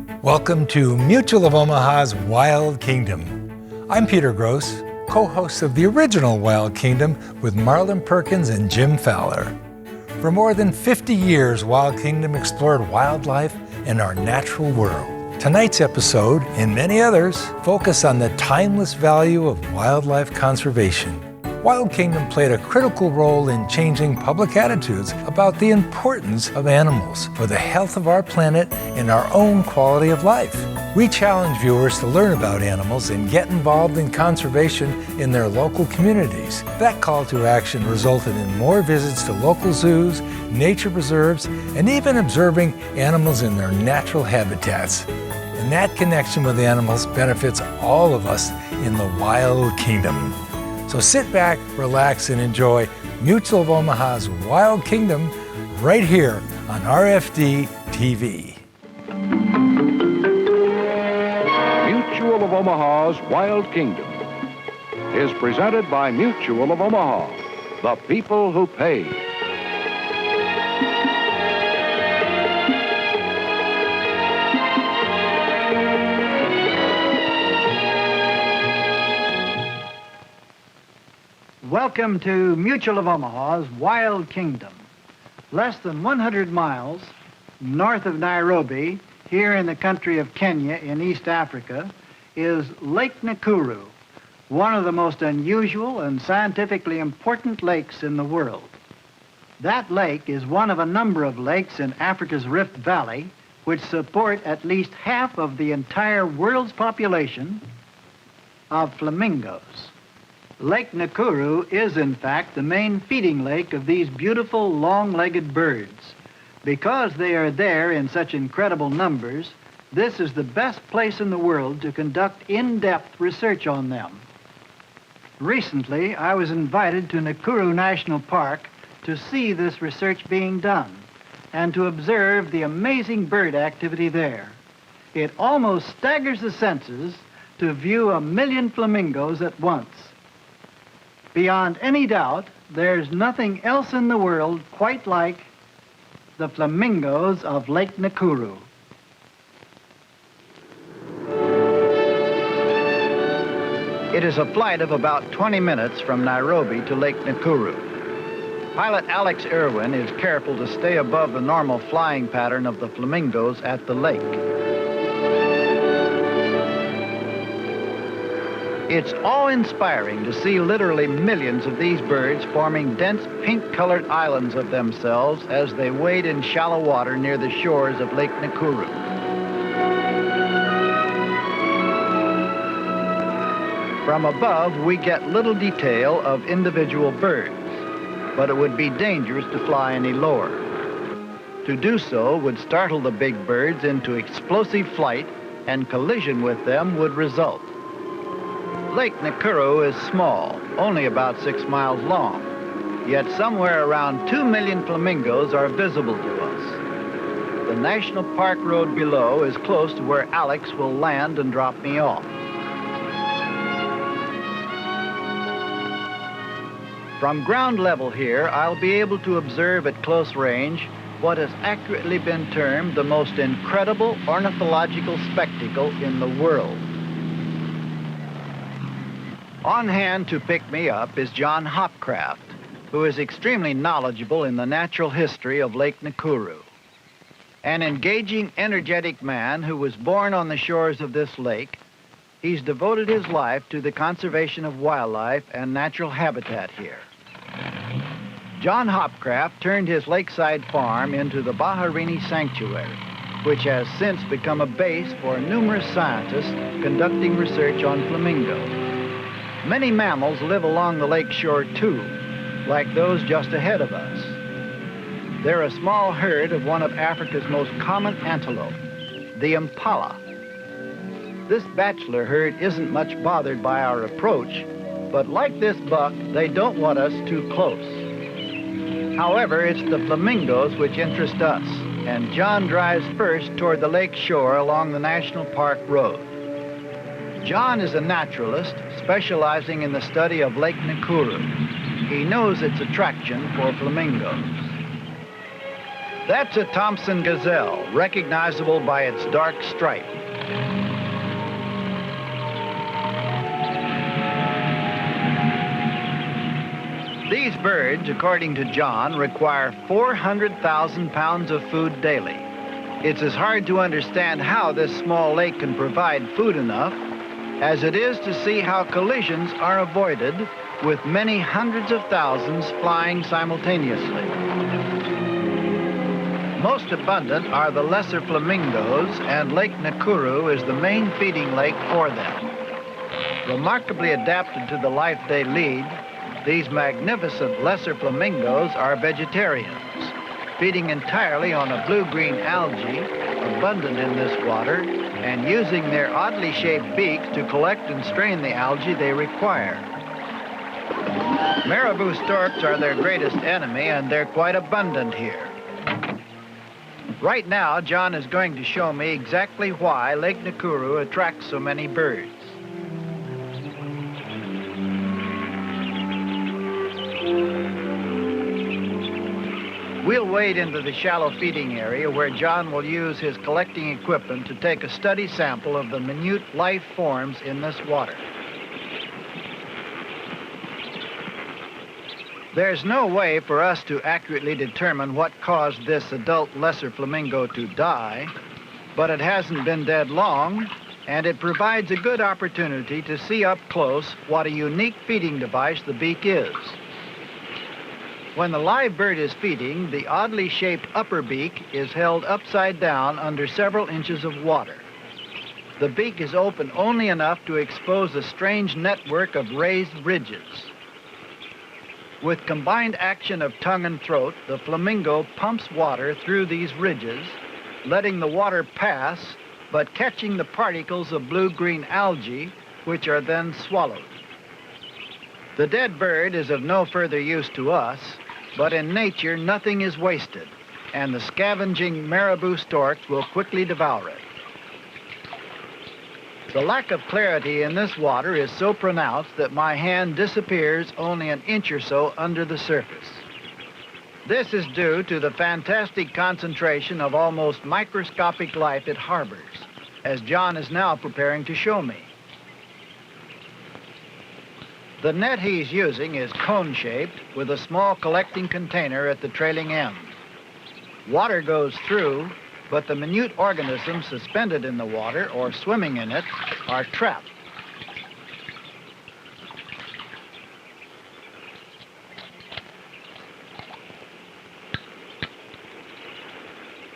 Welcome to Mutual of Omaha's Wild Kingdom. I'm Peter Gross, co-host of the original Wild Kingdom with Marlin Perkins and Jim Fowler. For more than 50 years, Wild Kingdom explored wildlife and our natural world. Tonight's episode, and many others, focus on the timeless value of wildlife conservation. Wild Kingdom played a critical role in changing public attitudes about the importance of animals for the health of our planet and our own quality of life. We challenge viewers to learn about animals and get involved in conservation in their local communities. That call to action resulted in more visits to local zoos, nature preserves, and even observing animals in their natural habitats. And that connection with animals benefits all of us in the Wild Kingdom. So sit back, relax, and enjoy Mutual of Omaha's Wild Kingdom right here on RFD-TV. Mutual of Omaha's Wild Kingdom is presented by Mutual of Omaha, the people who pay. Welcome to Mutual of Omaha's Wild Kingdom. Less than 100 miles north of Nairobi, here in the country of Kenya in East Africa, is Lake Nakuru, one of the most unusual and scientifically important lakes in the world. That lake is one of a number of lakes in Africa's Rift Valley which support at least half of the entire world's population of flamingos. Lake Nakuru is, in fact, the main feeding lake of these beautiful long-legged birds. Because they are there in such incredible numbers, this is the best place in the world to conduct in-depth research on them. Recently, I was invited to Nakuru National Park to see this research being done and to observe the amazing bird activity there. It almost staggers the senses to view 1 million flamingos at once. Beyond any doubt, there's nothing else in the world quite like the flamingos of Lake Nakuru. It is a flight of about 20 minutes from Nairobi to Lake Nakuru. Pilot Alex Irwin is careful to stay above the normal flying pattern of the flamingos at the lake. It's awe-inspiring to see literally millions of these birds forming dense pink-colored islands of themselves as they wade in shallow water near the shores of Lake Nakuru. From above, we get little detail of individual birds, but it would be dangerous to fly any lower. To do so would startle the big birds into explosive flight, and collision with them would result. Lake Nakuru is small, only about 6 miles long, yet somewhere around 2 million flamingos are visible to us. The National Park Road below is close to where Alex will land and drop me off. From ground level here, I'll be able to observe at close range what has accurately been termed the most incredible ornithological spectacle in the world. On hand to pick me up is John Hopcraft, who is extremely knowledgeable in the natural history of Lake Nakuru. An engaging, energetic man who was born on the shores of this lake, he's devoted his life to the conservation of wildlife and natural habitat here. John Hopcraft turned his lakeside farm into the Baharini Sanctuary, which has since become a base for numerous scientists conducting research on flamingos. Many mammals live along the lake shore too, like those just ahead of us. They're a small herd of one of Africa's most common antelope, the impala. This bachelor herd isn't much bothered by our approach, but like this buck, they don't want us too close. However, it's the flamingos which interest us, and John drives first toward the lake shore along the National Park Road. John is a naturalist specializing in the study of Lake Nakuru. He knows its attraction for flamingos. That's a Thompson gazelle, recognizable by its dark stripe. These birds, according to John, require 400,000 pounds of food daily. It's as hard to understand how this small lake can provide food enough as it is to see how collisions are avoided with many hundreds of thousands flying simultaneously. Most abundant are the lesser flamingos, and Lake Nakuru is the main feeding lake for them. Remarkably adapted to the life they lead, these magnificent lesser flamingos are vegetarians, feeding entirely on a blue-green algae, abundant in this water, and using their oddly shaped beaks to collect and strain the algae they require. Marabou storks are their greatest enemy, and they're quite abundant here. Right now, John is going to show me exactly why Lake Nakuru attracts so many birds. We'll wade into the shallow feeding area where John will use his collecting equipment to take a study sample of the minute life forms in this water. There's no way for us to accurately determine what caused this adult lesser flamingo to die, but it hasn't been dead long, and it provides a good opportunity to see up close what a unique feeding device the beak is. When the live bird is feeding, the oddly shaped upper beak is held upside down under several inches of water. The beak is open only enough to expose a strange network of raised ridges. With combined action of tongue and throat, the flamingo pumps water through these ridges, letting the water pass, but catching the particles of blue-green algae, which are then swallowed. The dead bird is of no further use to us, but in nature, nothing is wasted, and the scavenging marabou storks will quickly devour it. The lack of clarity in this water is so pronounced that my hand disappears only an inch or so under the surface. This is due to the fantastic concentration of almost microscopic life it harbors, as John is now preparing to show me. The net he's using is cone-shaped with a small collecting container at the trailing end. Water goes through, but the minute organisms suspended in the water or swimming in it are trapped.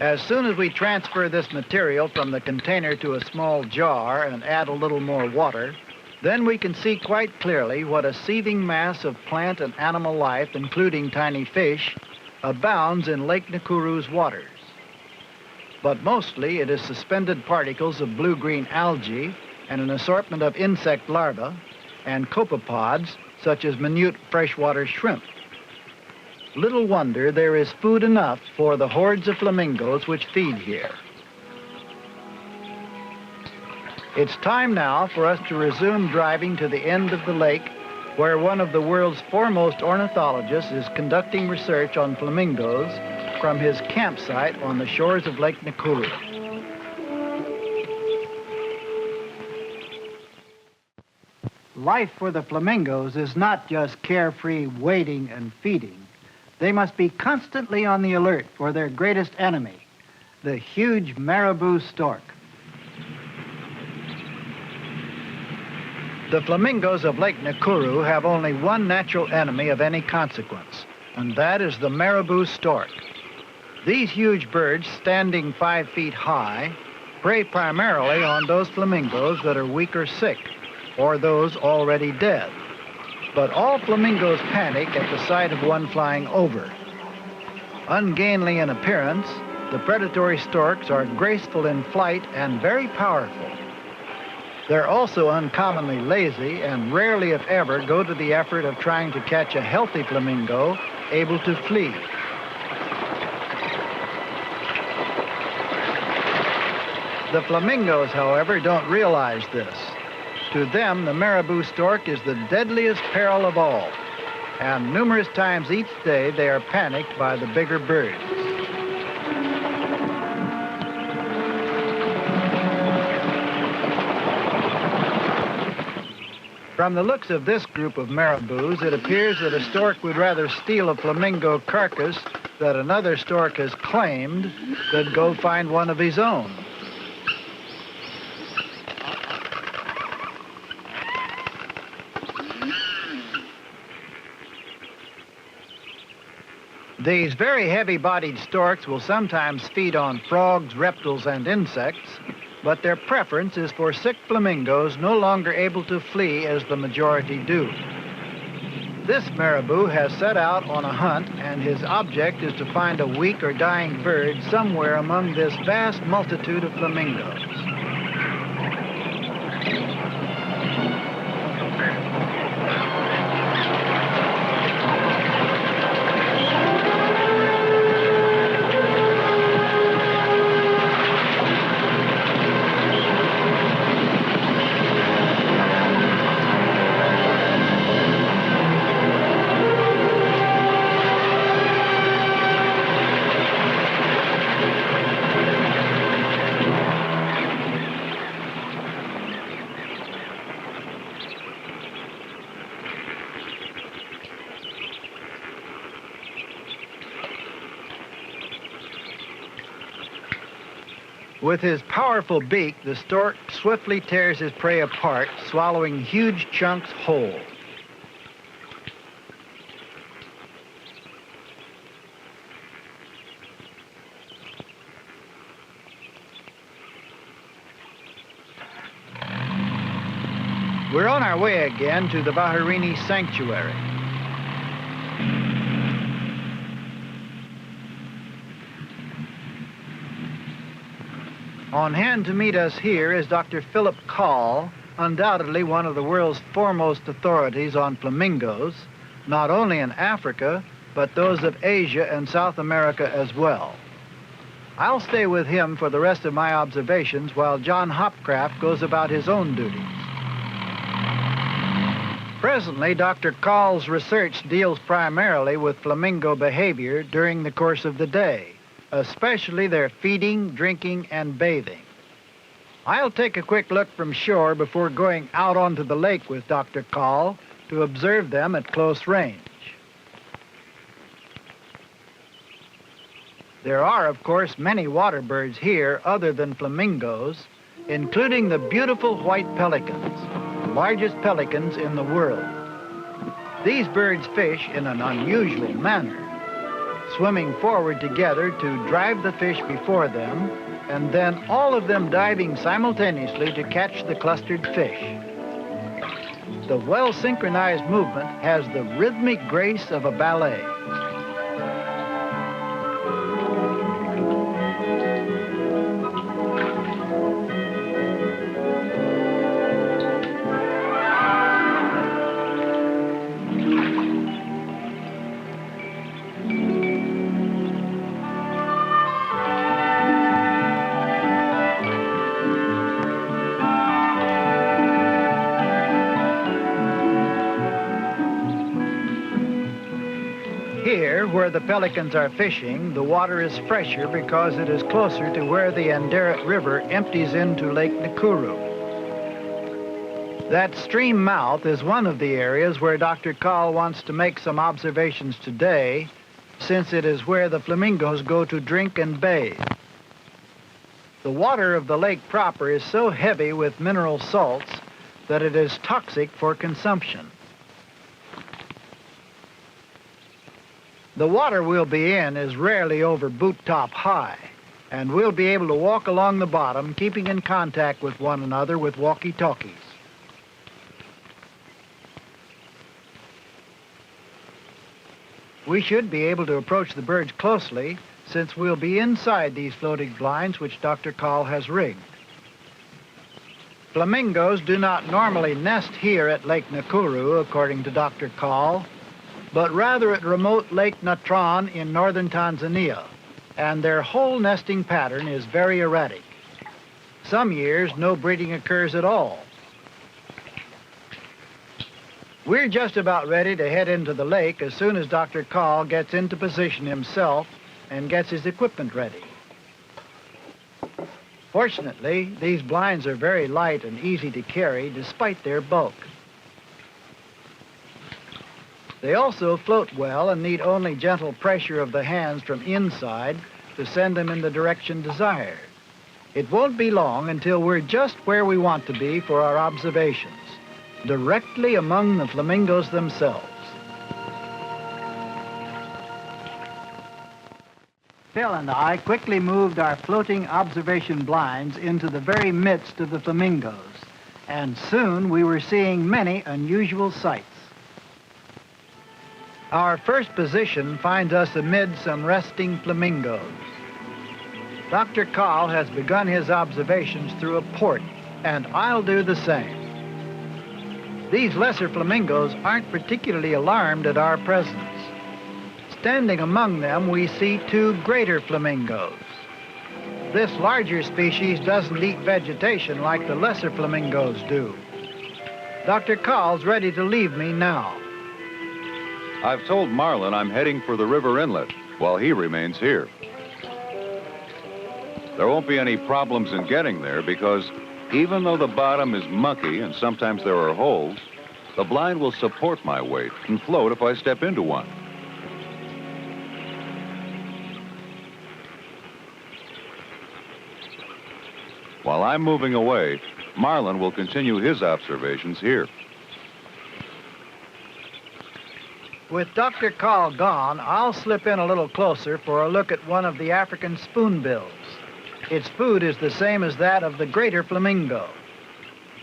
As soon as we transfer this material from the container to a small jar and add a little more water, then we can see quite clearly what a seething mass of plant and animal life, including tiny fish, abounds in Lake Nakuru's waters. But mostly it is suspended particles of blue-green algae and an assortment of insect larvae and copepods such as minute freshwater shrimp. Little wonder there is food enough for the hordes of flamingos which feed here. It's time now for us to resume driving to the end of the lake where one of the world's foremost ornithologists is conducting research on flamingos from his campsite on the shores of Lake Nakuru. Life for the flamingos is not just carefree waiting and feeding. They must be constantly on the alert for their greatest enemy, the huge marabou stork. The flamingos of Lake Nakuru have only one natural enemy of any consequence, and that is the marabou stork. These huge birds, standing 5 feet high, prey primarily on those flamingos that are weak or sick, or those already dead. But all flamingos panic at the sight of one flying over. Ungainly in appearance, the predatory storks are graceful in flight and very powerful. They're also uncommonly lazy and rarely, if ever, go to the effort of trying to catch a healthy flamingo able to flee. The flamingos, however, don't realize this. To them, the marabou stork is the deadliest peril of all, and numerous times each day they are panicked by the bigger birds. From the looks of this group of marabous, it appears that a stork would rather steal a flamingo carcass that another stork has claimed than go find one of his own. These very heavy-bodied storks will sometimes feed on frogs, reptiles, and insects, but their preference is for sick flamingos no longer able to flee as the majority do. This marabou has set out on a hunt, and his object is to find a weak or dying bird somewhere among this vast multitude of flamingos. With his powerful beak, the stork swiftly tears his prey apart, swallowing huge chunks whole. We're on our way again to the Vaharini Sanctuary. On hand to meet us here is Dr. Philip Kahl, undoubtedly one of the world's foremost authorities on flamingos, not only in Africa, but those of Asia and South America as well. I'll stay with him for the rest of my observations while John Hopcraft goes about his own duties. Presently, Dr. Kahl's research deals primarily with flamingo behavior during the course of the day, especially their feeding, drinking, and bathing. I'll take a quick look from shore before going out onto the lake with Dr. Kahl to observe them at close range. There are, of course, many water birds here other than flamingos, including the beautiful white pelicans, the largest pelicans in the world. These birds fish in an unusual manner, swimming forward together to drive the fish before them, and then all of them diving simultaneously to catch the clustered fish. The well-synchronized movement has the rhythmic grace of a ballet. Here, where the pelicans are fishing, the water is fresher because it is closer to where the Anderat River empties into Lake Nakuru. That stream mouth is one of the areas where Dr. Kahl wants to make some observations today, since it is where the flamingos go to drink and bathe. The water of the lake proper is so heavy with mineral salts that it is toxic for consumption. The water we'll be in is rarely over boot-top high, and we'll be able to walk along the bottom, keeping in contact with one another with walkie-talkies. We should be able to approach the birds closely, since we'll be inside these floating blinds which Dr. Kahl has rigged. Flamingos do not normally nest here at Lake Nakuru, according to Dr. Kahl, but rather at remote Lake Natron in northern Tanzania, and their whole nesting pattern is very erratic. Some years, no breeding occurs at all. We're just about ready to head into the lake as soon as Dr. Kahl gets into position himself and gets his equipment ready. Fortunately, these blinds are very light and easy to carry despite their bulk. They also float well and need only gentle pressure of the hands from inside to send them in the direction desired. It won't be long until we're just where we want to be for our observations, directly among the flamingos themselves. Phil and I quickly moved our floating observation blinds into the very midst of the flamingos, and soon we were seeing many unusual sights. Our first position finds us amid some resting flamingos. Dr. Kahl has begun his observations through a port, and I'll do the same. These lesser flamingos aren't particularly alarmed at our presence. Standing among them, we see two greater flamingos. This larger species doesn't eat vegetation like the lesser flamingos do. Dr. Kahl's ready to leave me now. I've told Marlin I'm heading for the river inlet while he remains here. There won't be any problems in getting there because even though the bottom is mucky and sometimes there are holes, the blind will support my weight and float if I step into one. While I'm moving away, Marlin will continue his observations here. With Dr. Kahl gone, I'll slip in a little closer for a look at one of the African spoonbills. Its food is the same as that of the greater flamingo,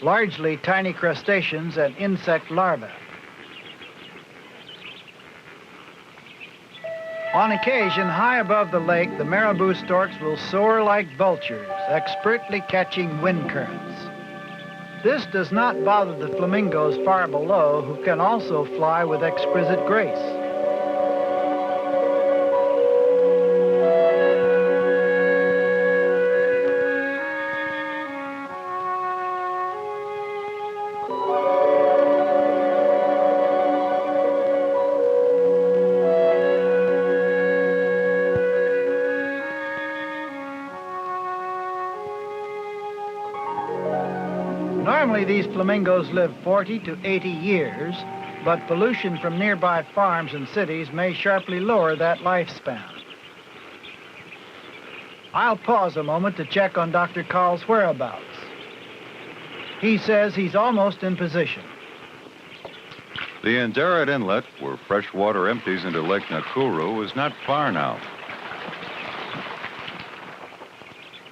largely tiny crustaceans and insect larvae. On occasion, high above the lake, the marabou storks will soar like vultures, expertly catching wind currents. This does not bother the flamingos far below, who can also fly with exquisite grace. Normally, these flamingos live 40 to 80 years, but pollution from nearby farms and cities may sharply lower that lifespan. I'll pause a moment to check on Dr. Kahl's whereabouts. He says he's almost in position. The Inlet Inlet, where fresh water empties into Lake Nakuru, is not far now.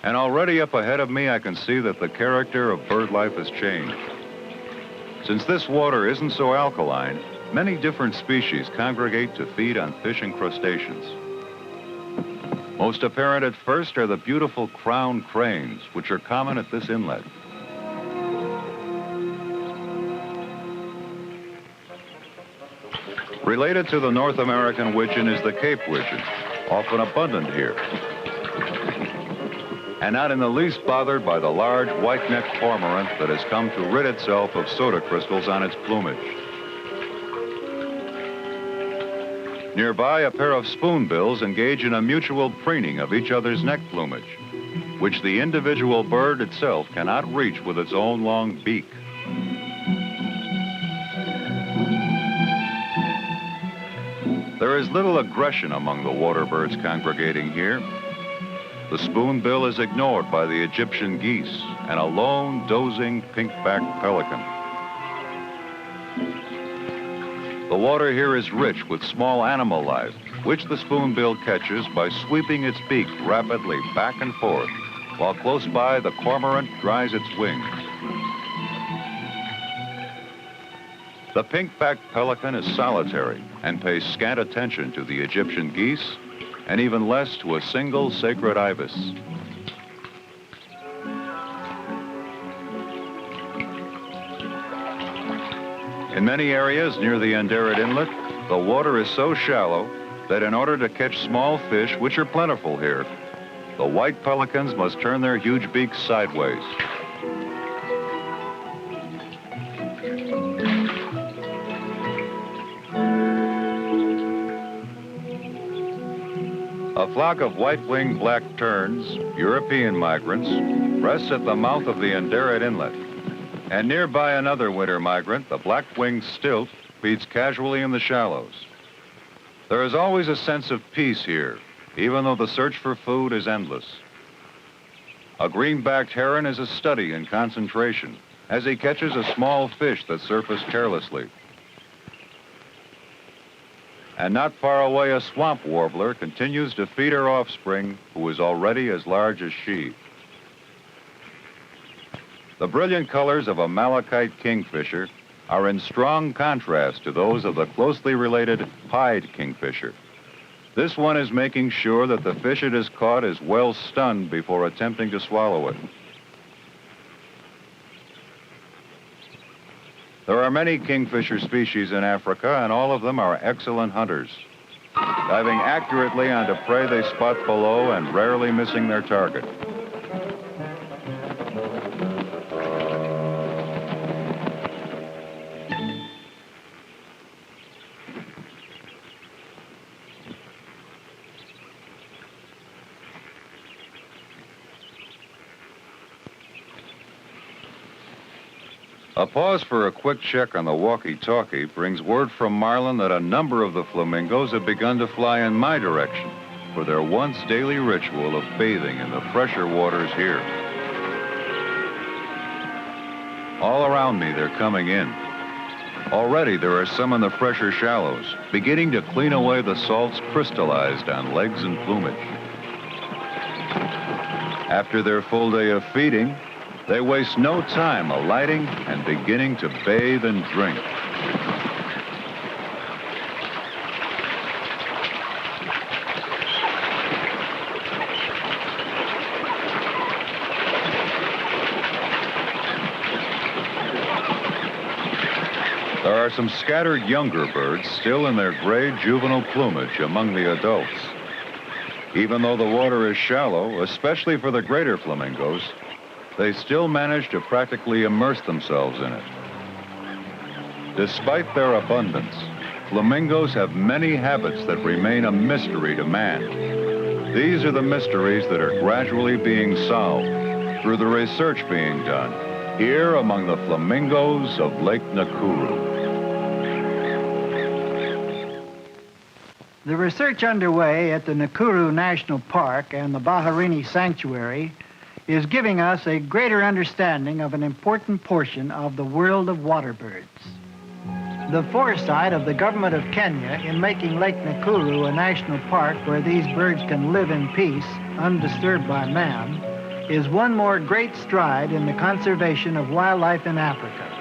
And already up ahead of me, I can see that the character of bird life has changed. Since this water isn't so alkaline, many different species congregate to feed on fish and crustaceans. Most apparent at first are the beautiful crowned cranes, which are common at this inlet. Related to the North American widgeon is the Cape widgeon, often abundant here, and not in the least bothered by the large white-necked cormorant that has come to rid itself of soda crystals on its plumage. Nearby, a pair of spoonbills engage in a mutual preening of each other's neck plumage, which the individual bird itself cannot reach with its own long beak. There is little aggression among the water birds congregating here. The spoonbill is ignored by the Egyptian geese and a lone, dozing, pink-backed pelican. The water here is rich with small animal life, which the spoonbill catches by sweeping its beak rapidly back and forth, while close by the cormorant dries its wings. The pink-backed pelican is solitary and pays scant attention to the Egyptian geese, and even less to a single sacred ibis. In many areas near the Inlet Inlet, the water is so shallow that in order to catch small fish, which are plentiful here, the white pelicans must turn their huge beaks sideways. A flock of white-winged black terns, European migrants, rests at the mouth of the Inlet Inlet. And nearby another winter migrant, the black-winged stilt, feeds casually in the shallows. There is always a sense of peace here, even though the search for food is endless. A greenbacked heron is a study in concentration as he catches a small fish that surfaced carelessly. And not far away, a swamp warbler continues to feed her offspring, who is already as large as she. The brilliant colors of a malachite kingfisher are in strong contrast to those of the closely related pied kingfisher. This one is making sure that the fish it has caught is well stunned before attempting to swallow it. There are many kingfisher species in Africa, and all of them are excellent hunters, diving accurately onto prey they spot below and rarely missing their target. A pause for a quick check on the walkie-talkie brings word from Marlin that a number of the flamingos have begun to fly in my direction for their once daily ritual of bathing in the fresher waters here. All around me, they're coming in. Already, there are some in the fresher shallows, beginning to clean away the salts crystallized on legs and plumage. After their full day of feeding, they waste no time alighting and beginning to bathe and drink. There are some scattered younger birds still in their gray juvenile plumage among the adults. Even though the water is shallow, especially for the greater flamingos, they still manage to practically immerse themselves in it. Despite their abundance, flamingos have many habits that remain a mystery to man. These are the mysteries that are gradually being solved through the research being done here among the flamingos of Lake Nakuru. The research underway at the Nakuru National Park and the Baharini Sanctuary is giving us a greater understanding of an important portion of the world of water birds. The foresight of the government of Kenya in making Lake Nakuru a national park where these birds can live in peace, undisturbed by man, is one more great stride in the conservation of wildlife in Africa.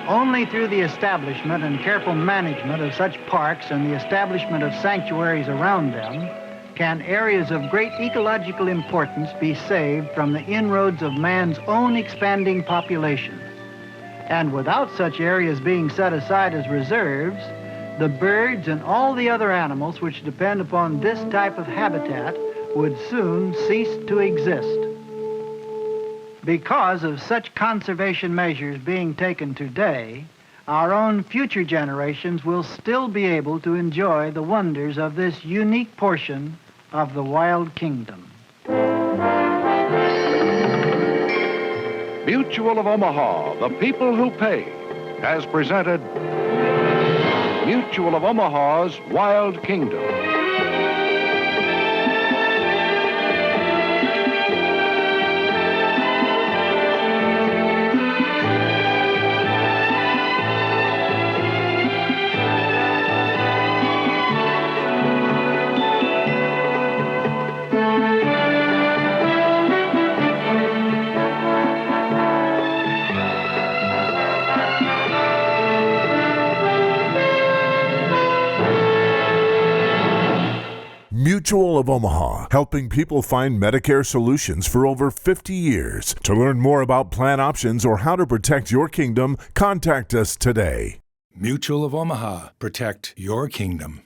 Only through the establishment and careful management of such parks and the establishment of sanctuaries around them can areas of great ecological importance be saved from the inroads of man's own expanding population. And without such areas being set aside as reserves, the birds and all the other animals which depend upon this type of habitat would soon cease to exist. Because of such conservation measures being taken today, our own future generations will still be able to enjoy the wonders of this unique portion of the wild kingdom. Mutual of Omaha, the people who pay, has presented Mutual of Omaha's Wild Kingdom. Mutual of Omaha, helping people find Medicare solutions for over 50 years. To learn more about plan options or how to protect your kingdom, contact us today. Mutual of Omaha. Protect your kingdom.